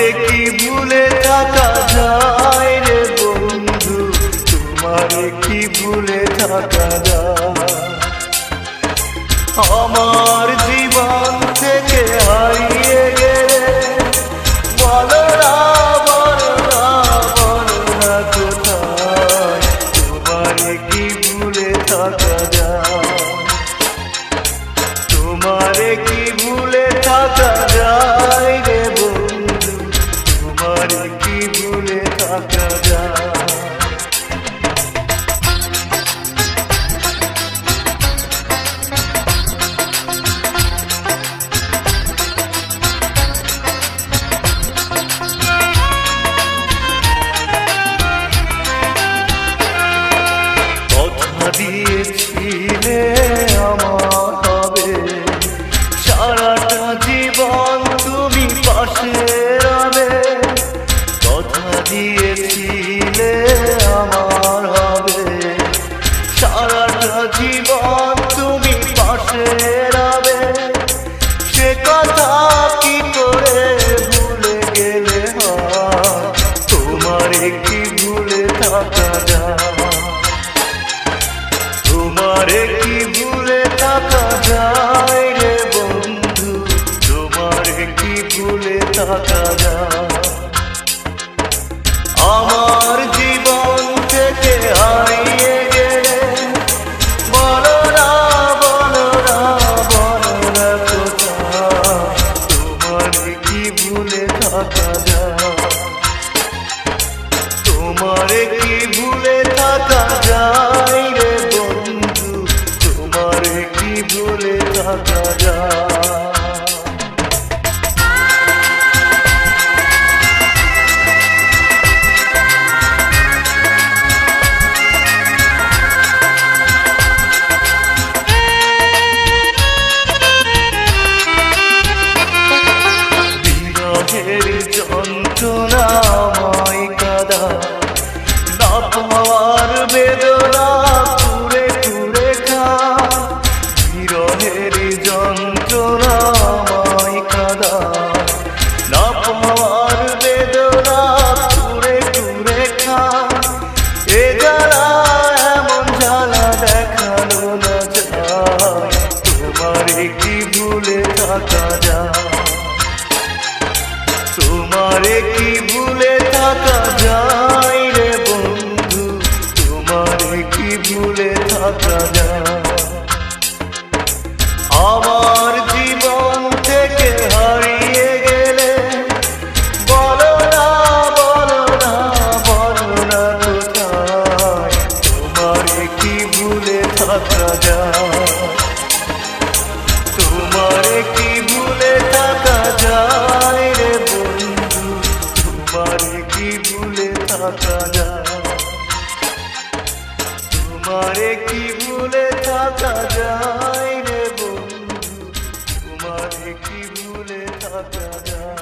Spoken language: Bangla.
তোমারে কি ভুলে থাকা যায় রে বন্ধু, তোমারে কি ভুলে থাকা যায়। আমার জীবন থেকে হারিয়ে গেলে বলো না বলো না বলো না কোথায়, তোমারে কি ভুলে থাকা যায়। তোমারে কি ভুলে থাকা যায় রে বন্ধু, তোমারে কি ভুলে থাকা যায়। কথা দিয়েছিলে আমার হবে, সারাটা জীবন তুমি পাশে রবে। কথা দিয়েছিলে আমার হবে, সারাটা জীবন তুমি পাশে রবে। সে কথা কি করে ভুলে গেলে হয়, তোমারে কি ভুলে থাকা যায়। তোমারে কি ভুলে থাকা যায় রে বন্ধু, তোমারে কি ভুলে থাকা যায়। আমার জীবন থেকে হারিয়ে গেলে বলো না বলো না বলো না কোথায়, তোমারে কি ভুলে থাকা যায়। তোমারে কি ভুলে থাকা যায় রে বন্ধু, তোমারে কি ভুলে থাকা যায়। বিরহের যন্ত্রণাময় কাদা, না পাওয়ার বেদনা কুরে কুরে খা। বিরহের যন্ত্রণাময় কাদা, না পাওয়ার বেদনা কুরে কুরে খা। এ জ্বালা এমন জ্বালা দেখানো না যায়, তোমারে কি ভুলে থাকা যায়। তোমারে কি ভুলে থাকা যায় রে বন্ধু, তোমারে কি ভুলে থাকা যায়। আমার জীবন থেকে হারিয়ে গেলে বলো না বলো না বলো না কোথায়, তোমারে কি ভুলে থাকা যায়। তোমারে কি ভুলে থাকা যায় রে বন্ধু, তোমারে কি ভুলে থাকা যায়। তোমারে কি ভুলে থাকা যায় রে বন্ধু, তোমারে কি ভুলে থাকা যায়।